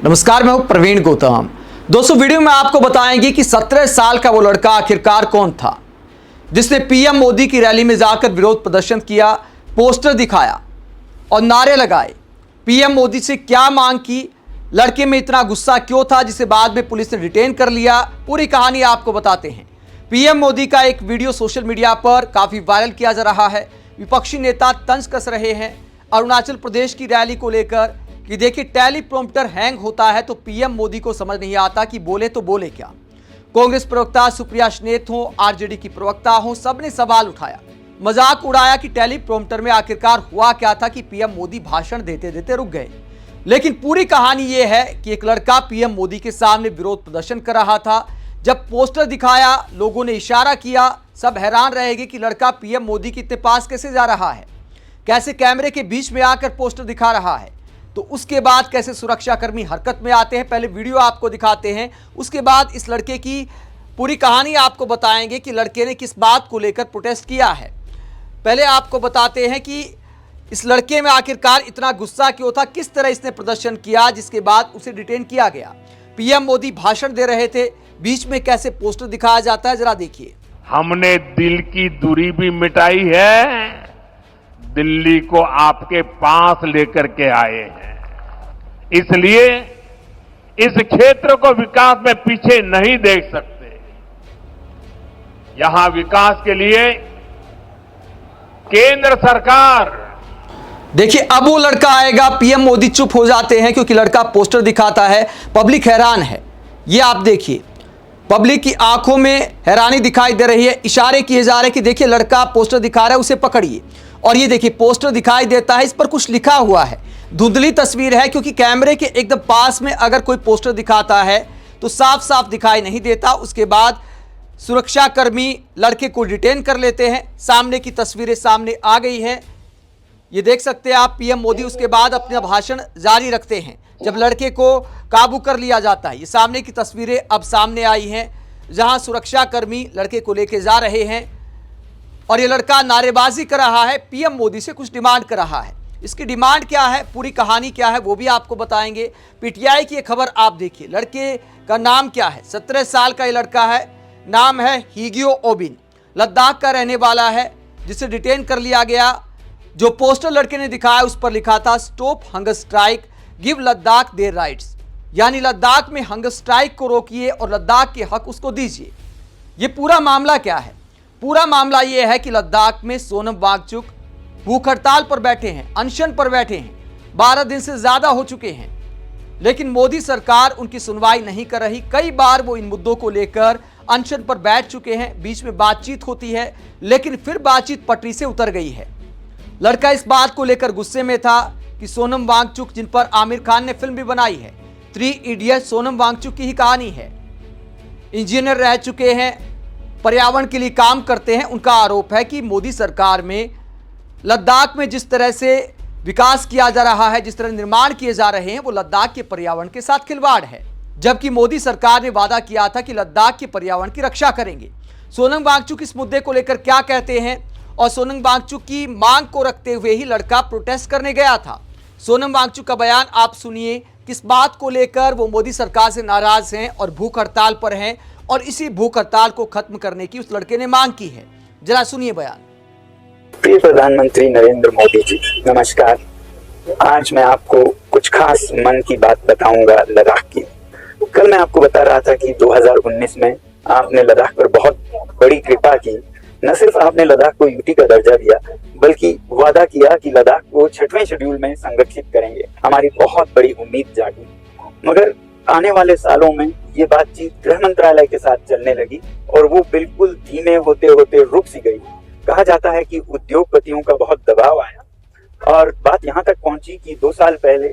नमस्कार, मैं हूं प्रवीण गौतम। दोस्तों, वीडियो में आपको बताएंगे कि 17 साल का वो लड़का आखिरकार कौन था जिसने पीएम मोदी की रैली में जाकर विरोध प्रदर्शन किया, पोस्टर दिखाया और नारे लगाए। पीएम मोदी से क्या मांग की, लड़के में इतना गुस्सा क्यों था जिसे बाद में पुलिस ने डिटेन कर लिया, पूरी कहानी आपको बताते हैं। पीएम मोदी का एक वीडियो सोशल मीडिया पर काफी वायरल किया जा रहा है। विपक्षी नेता तंज कस रहे हैं अरुणाचल प्रदेश की रैली को लेकर कि देखिए, टेलीप्रॉम्प्टर हैंग होता है तो पीएम मोदी को समझ नहीं आता कि बोले तो बोले क्या। कांग्रेस प्रवक्ता सुप्रिया श्नेत हो, आरजेडी की प्रवक्ता हो, सबने सवाल उठाया, मजाक उड़ाया कि टेलीप्रॉम्प्टर में आखिरकार हुआ क्या था कि पीएम मोदी भाषण देते देते रुक गए। लेकिन पूरी कहानी यह है कि एक लड़का पीएम मोदी के सामने विरोध प्रदर्शन कर रहा था। जब पोस्टर दिखाया, लोगों ने इशारा किया, सब हैरान रहेंगे कि लड़का पीएम मोदी के पास कैसे जा रहा है, कैसे कैमरे के बीच में आकर पोस्टर दिखा रहा है। तो उसके बाद कैसे सुरक्षाकर्मी हरकत में आते हैं, पहले वीडियो आपको दिखाते हैं, उसके बाद इस लड़के की पूरी कहानी आपको बताएंगे कि लड़के ने किस बात को लेकर प्रोटेस्ट किया है। पहले आपको बताते हैं कि इस लड़के में आखिरकार इतना गुस्सा क्यों था, किस तरह इसने प्रदर्शन किया जिसके बाद उसे डिटेन किया गया। पीएम मोदी भाषण दे रहे थे, बीच में कैसे पोस्टर दिखाया जाता है, जरा देखिए। हमने दिल की दूरी भी मिटाई है, दिल्ली को आपके पास लेकर के आए हैं। इसलिए इस क्षेत्र को विकास में पीछे नहीं देख सकते। यहां विकास के लिए केंद्र सरकार। देखिए, अब वो लड़का आएगा, पीएम मोदी चुप हो जाते हैं क्योंकि लड़का पोस्टर दिखाता है, पब्लिक हैरान है। ये आप देखिए, पब्लिक की आंखों में हैरानी दिखाई दे रही है, इशारे किए जा रहे हैं कि देखिए लड़का पोस्टर दिखा रहा है, उसे पकड़िए। और ये देखिए, पोस्टर दिखाई देता है, इस पर कुछ लिखा हुआ है। धुंधली तस्वीर है क्योंकि कैमरे के एकदम पास में अगर कोई पोस्टर दिखाता है तो साफ साफ दिखाई नहीं देता। उसके बाद सुरक्षाकर्मी लड़के को डिटेन कर लेते हैं। सामने की तस्वीरें सामने आ गई हैं, ये देख सकते हैं आप। पीएम मोदी उसके बाद अपना भाषण जारी रखते हैं जब लड़के को काबू कर लिया जाता है। ये सामने की तस्वीरें अब सामने आई हैं जहां सुरक्षाकर्मी लड़के को लेके जा रहे हैं और ये लड़का नारेबाजी कर रहा है, पीएम मोदी से कुछ डिमांड कर रहा है। इसकी डिमांड क्या है, पूरी कहानी क्या है, वो भी आपको बताएंगे। पीटीआई की एक खबर आप देखिए। लड़के का नाम क्या है, 17 साल का ये लड़का है, नाम है हीगियो ओबिन, लद्दाख का रहने वाला है, जिसे डिटेन कर लिया गया। जो पोस्टर लड़के ने दिखाया उस पर लिखा था, stop hunger strike, give Ladakh their rights, यानी लद्दाख में हंगर स्ट्राइक को रोकिए और लद्दाख के हक उसको दीजिए। ये पूरा मामला क्या है, पूरा मामला ये है कि लद्दाख में सोनम वांगचुक भूख हड़ताल पर बैठे हैं, अनशन पर बैठे हैं, 12 दिन से ज्यादा हो चुके हैं, लेकिन मोदी सरकार उनकी सुनवाई नहीं कर रही। कई बार वो इन मुद्दों को लेकर अनशन पर बैठ चुके हैं, बीच में बातचीत होती है लेकिन फिर बातचीत पटरी से उतर गई है। लड़का इस बात को लेकर गुस्से में था कि सोनम वांगचुक, जिन पर आमिर खान ने फिल्म भी बनाई है 3 इडियट, सोनम वांगचुक की ही कहानी है। इंजीनियर रह चुके हैं, पर्यावरण के लिए काम करते हैं। उनका आरोप है कि मोदी सरकार में लद्दाख में जिस तरह से विकास किया जा रहा है, जिस तरह निर्माण किए जा रहे हैं, वो लद्दाख के पर्यावरण के साथ खिलवाड़ है, जबकि मोदी सरकार ने वादा किया था कि लद्दाख के पर्यावरण की रक्षा करेंगे। सोनम वांगचुक इस मुद्दे को लेकर क्या कहते हैं और सोनम वांगचुक की मांग को रखते हुए ही लड़का प्रोटेस्ट करने गया था। सोनम वांगचुक का बयान आप सुनिए, किस बात को लेकर वो मोदी सरकार से नाराज हैं और भूख हड़ताल पर हैं और इसी भूख हड़ताल को खत्म करने की उस लड़के ने मांग की है। जरा सुनिए बयान। प्रिय प्रधानमंत्री नरेंद्र मोदी जी, नमस्कार। आज मैं आपको कुछ खास मन की बात बताऊंगा लद्दाख की। कल मैं आपको बता रहा था कि 2019 में आपने लद्दाख पर बहुत बड़ी कृपा की। न सिर्फ आपने लद्दाख को यूटी का दर्जा दिया, बल्कि वादा किया कि लद्दाख को 6वें शेड्यूल में संगठित करेंगे। हमारी बहुत बड़ी उम्मीद जागी, मगर आने वाले सालों में ये बातचीत गृह मंत्रालय के साथ चलने लगी और वो बिल्कुल धीमे होते होते रुक सी गई। कहा जाता है कि उद्योगपतियों का बहुत दबाव आया और बात यहाँ तक पहुंची कि 2 साल पहले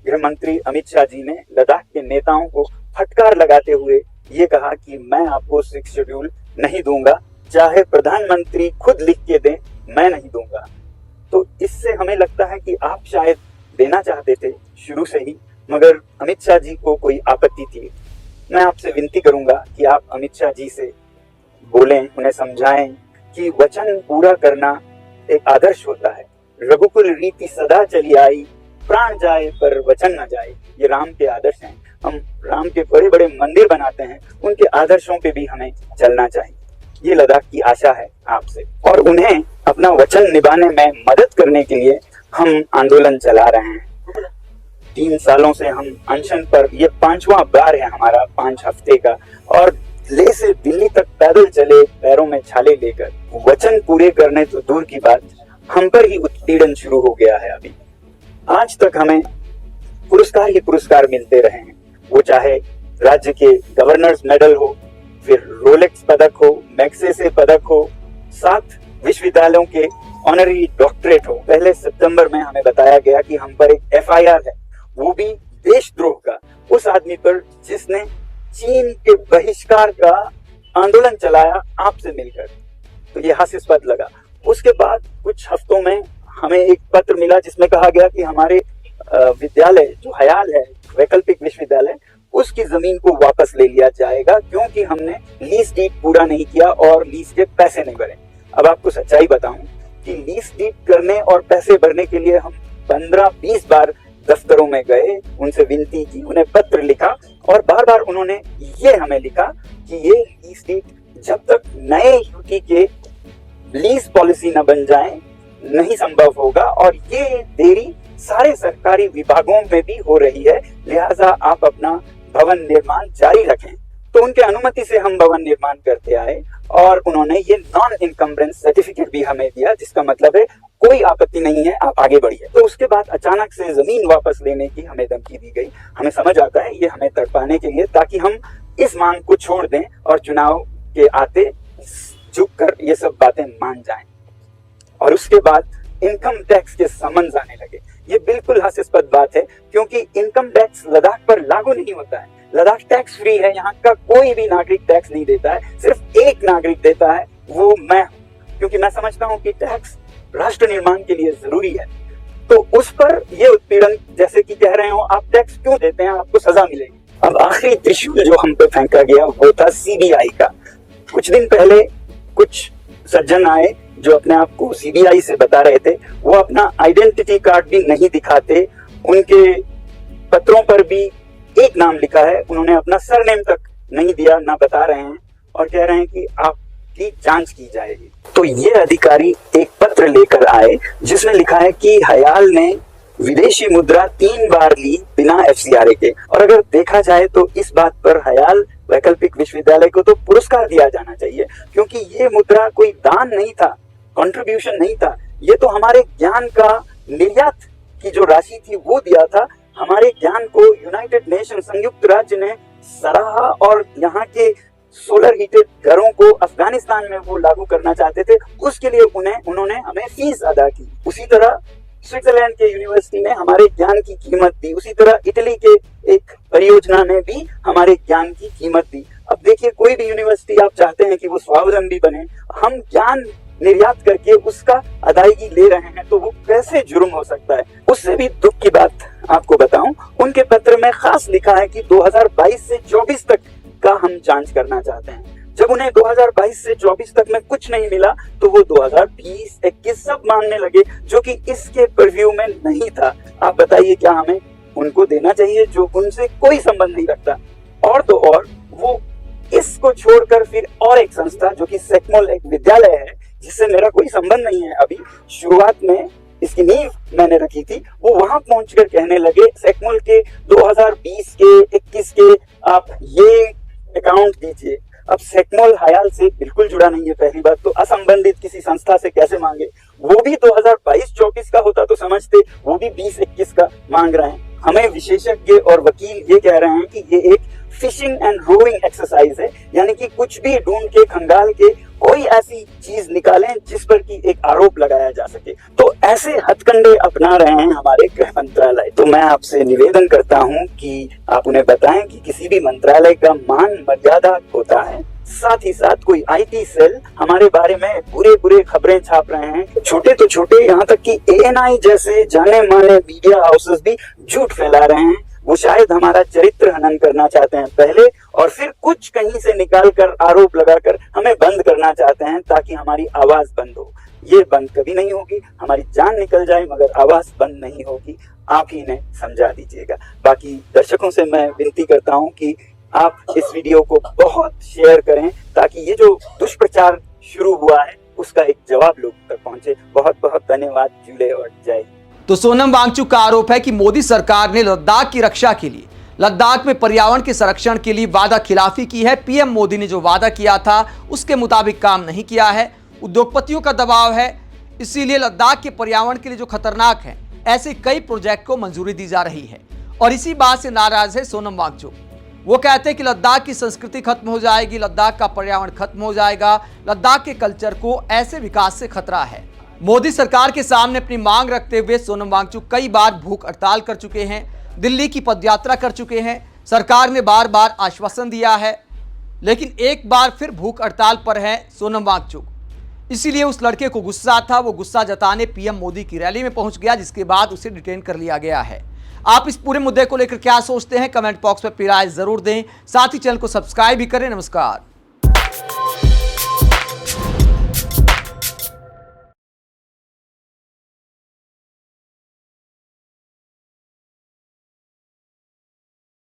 गृह मंत्री अमित शाह जी ने लद्दाख के नेताओं को फटकार लगाते हुए ये कहा कि मैं आपको 6 शेड्यूल नहीं दूंगा, चाहे प्रधानमंत्री खुद लिख के दें, मैं नहीं दूंगा। तो इससे हमें लगता है कि आप शायद देना चाहते थे शुरू से ही, मगर अमित शाह जी को कोई आपत्ति थी। मैं आपसे विनती करूंगा कि आप अमित शाह जी से बोलें, उन्हें समझाएं कि वचन पूरा करना एक आदर्श होता है। रघुकुल रीति सदा चली आई, प्राण जाए पर वचन न जाए, ये राम के आदर्श हैं। हम राम के बड़े बड़े मंदिर बनाते हैं, उनके आदर्शों पे भी हमें चलना चाहिए। ये लद्दाख की आशा है आपसे, और उन्हें अपना वचन निभाने में मदद करने के लिए हम आंदोलन चला रहे हैं। 3 सालों से हम अनशन पर, ये 5वां बार है हमारा 5 हफ्ते का, और ले से दिल्ली तक पैदल चले, पैरों में छाले लेकर। वचन पूरे करने तो दूर की बात, हम पर ही उत्पीड़न शुरू हो गया है। अभी आज तक हमें पुरस्कार ही पुरस्कार मिलते रहे हैं, वो चाहे राज्य के गवर्नर्स मेडल हो, फिर रोलेक्स पदक हो, मैग्सेसे पदक हो, 7 विश्वविद्यालयों के ऑनरी डॉक्टरेट हो। पहले सितंबर में हमें बताया गया कि हम पर एक FIR है, वो भी देशद्रोह का, उस आदमी पर जिसने चीन के बहिष्कार का आंदोलन चलाया आपसे मिलकर। तो ये हास्यास्पद लगा। उसके बाद कुछ हफ्तों में हमें एक पत्र मिला जिसमें कहा गया कि हमारे विद्यालय जो हयाल है, वैकल्पिक विश्वविद्यालय, उसकी जमीन को वापस ले लिया जाएगा क्योंकि हमने लीज डीड पूरा नहीं किया और लीज के पैसे नहीं भरे। अब आपको सच्चाई बताऊं कि लीज डीड करने और पैसे भरने के लिए हम 15-20 बार दफ्तरों में गए, उनसे विनती की, उन्हें पत्र लिखा, और बार बार उन्होंने ये हमें लिखा कि ये लीज डीड जब तक नए यूटी के लीज पॉलिसी न बन जाए नहीं संभव होगा, और ये देरी सारे सरकारी विभागों में भी हो रही है, लिहाजा आप अपना भवन निर्माण जारी रखें। तो उनके अनुमति से हम भवन निर्माण करते आए, और उन्होंने ये नॉन इनकम्बरेंस सर्टिफिकेट भी हमें दिया, जिसका मतलब है कोई आपत्ति नहीं है, आप आगे बढ़िए। तो उसके बाद अचानक से जमीन वापस लेने की हमें धमकी दी गई। हमें समझ आता है ये हमें तड़पाने के लिए, ताकि हम इस मांग को छोड़ दें और चुनाव के आते झुक कर ये सब बातें मान जाएं। और उसके बाद इनकम टैक्स के समन्स आने लगे। ये बिल्कुल हास्यास्पद बात है, क्योंकि इनकम टैक्स लद्दाख पर लागू नहीं होता है। लद्दाख टैक्स फ्री है, यहाँ का कोई भी नागरिक टैक्स नहीं देता है, सिर्फ एक नागरिक देता है, वो मैं हूँ, क्योंकि मैं समझता हूँ कि टैक्स राष्ट्र निर्माण के लिए जरूरी है। तो उस पर ये उत्पीड़न, जैसे कि कह रहे हो आप टैक्स क्यों देते हैं, आपको सजा मिलेगी। अब आखिरी त्रिशूल जो हम पे फेंका गया वो था CBI का। कुछ दिन पहले कुछ सज्जन आए जो अपने आप को CBI से बता रहे थे, वो अपना आइडेंटिटी कार्ड भी नहीं दिखाते, उनके पत्रों पर भी एक नाम लिखा है, उन्होंने अपना सरनेम तक नहीं दिया, ना बता रहे हैं, और कह रहे हैं कि आपकी जांच की जाएगी। तो ये अधिकारी एक पत्र लेकर आए जिसमें लिखा है कि हयाल ने विदेशी मुद्रा 3 बार ली बिना FCRA के, और अगर देखा जाए तो इस बात पर हयाल वैकल्पिक विश्वविद्यालय को तो पुरस्कार दिया जाना चाहिए, क्योंकि ये मुद्रा कोई दान नहीं था, कंट्रीब्यूशन नहीं था, ये तो हमारे ज्ञान का निर्यात की जो राशि थी वो दिया था। हमारे ज्ञान को यूनाइटेड नेशन, संयुक्त राज्य ने सराहा, और यहाँ के सोलर हीटेड घरों को अफगानिस्तान में वो लागू करना चाहते थे, उसके लिए उन्होंने हमें फीस अदा की। उसी तरह स्विट्जरलैंड के यूनिवर्सिटी ने हमारे ज्ञान की कीमत दी, उसी तरह इटली के एक परियोजना ने भी हमारे ज्ञान की कीमत दी। अब देखिए, कोई भी यूनिवर्सिटी आप चाहते हैं कि वो स्वावलंबी बने, हम ज्ञान निर्यात करके उसका अदायगी ले रहे हैं, तो वो कैसे जुर्म हो सकता है। उससे भी दुख की बात आपको बताऊं, उनके पत्र में खास लिखा है कि 2022 से 24 तक का हम जांच करना चाहते हैं। जब उन्हें 2022 से 24 तक में कुछ नहीं मिला, तो वो 2020, 21 सब मांगने लगे, जो कि इसके परव्यू में नहीं था। आप बताइए, क्या हमें उनको देना चाहिए जो उनसे कोई संबंध नहीं रखता? और तो और वो इसको छोड़कर फिर और एक संस्था जो कि सेक्मोल एक विद्यालय है, जिससे मेरा कोई संबंध नहीं है, अभी शुरुआत में इसकी नींव मैंने रखी थी, वो वहां पहुंचकर कहने लगे सेक्मोल के 2020 के 21 के आप ये अकाउंट दीजिए। अब सेक्मोल हयाल से बिल्कुल जुड़ा नहीं है, पहली बात तो असंबंधित किसी संस्था से कैसे मांगे, वो भी 2022-24 का होता तो समझते, वो भी 20-21 का मांग रहे हैं। हमें विशेषज्ञ और वकील ये कह रहे हैं कि ये एक फिशिंग एंड रोइंग एक्सरसाइज है, यानी कि कुछ भी ढूंढ के खंगाल के कोई ऐसी चीज निकालें जिस पर कि एक आरोप लगाया जा सके। तो ऐसे हथकंडे अपना रहे हैं हमारे गृह मंत्रालय। तो मैं आपसे निवेदन करता हूं कि आप उन्हें बताएं कि किसी भी मंत्रालय का मान मर्यादा होता है, साथ ही साथ कोई IT सेल हमारे बारे में बुरे खबरें छाप रहे हैं, छोटे तो छोटे, यहाँ तक कि ANI जैसे जाने माने मीडिया हाउसेस भी झूठ फैला रहे हैं। वो शायद हमारा चरित्र हनन करना चाहते हैं पहले, और फिर कुछ कहीं से निकाल कर आरोप लगाकर हमें बंद करना चाहते हैं ताकि हमारी आवाज बंद हो। ये बंद कभी नहीं होगी, हमारी जान निकल जाए मगर आवाज बंद नहीं होगी। आप ही इन्हें समझा दीजिएगा। बाकी दर्शकों से मैं विनती करता हूं कि आप इस वीडियो को बहुत शेयर करें ताकि ये जो दुष्प्रचार शुरू हुआ है उसका एक जवाब लोगों तक पहुंचे। बहुत बहुत धन्यवाद। जुले और जय। तो सोनम वांगचुक का आरोप है कि मोदी सरकार ने लद्दाख की रक्षा के लिए, लद्दाख में पर्यावरण के संरक्षण के लिए वादा खिलाफी की है। पीएम मोदी ने जो वादा किया था उसके मुताबिक काम नहीं किया है। उद्योगपतियों का दबाव है, इसीलिए लद्दाख के पर्यावरण के लिए जो खतरनाक है ऐसे कई प्रोजेक्ट को मंजूरी दी जा रही है। और इसी बात से नाराज है सोनम वांगचुक। वो कहते हैं कि लद्दाख की संस्कृति खत्म हो जाएगी, लद्दाख का पर्यावरण खत्म हो जाएगा, लद्दाख के कल्चर को ऐसे विकास से खतरा है। मोदी सरकार के सामने अपनी मांग रखते हुए सोनम वांगचुक कई बार भूख हड़ताल कर चुके हैं, दिल्ली की पदयात्रा कर चुके हैं। सरकार ने बार बार आश्वासन दिया है, लेकिन एक बार फिर भूख हड़ताल पर है सोनम वांगचुक। इसीलिए उस लड़के को गुस्सा था, वो गुस्सा जताने पीएम मोदी की रैली में पहुंच गया, जिसके बाद उसे डिटेन कर लिया गया है। आप इस पूरे मुद्दे को लेकर क्या सोचते हैं? कमेंट बॉक्स में अपनी राय जरूर दें। साथ ही चैनल को सब्सक्राइब भी करें। नमस्कार।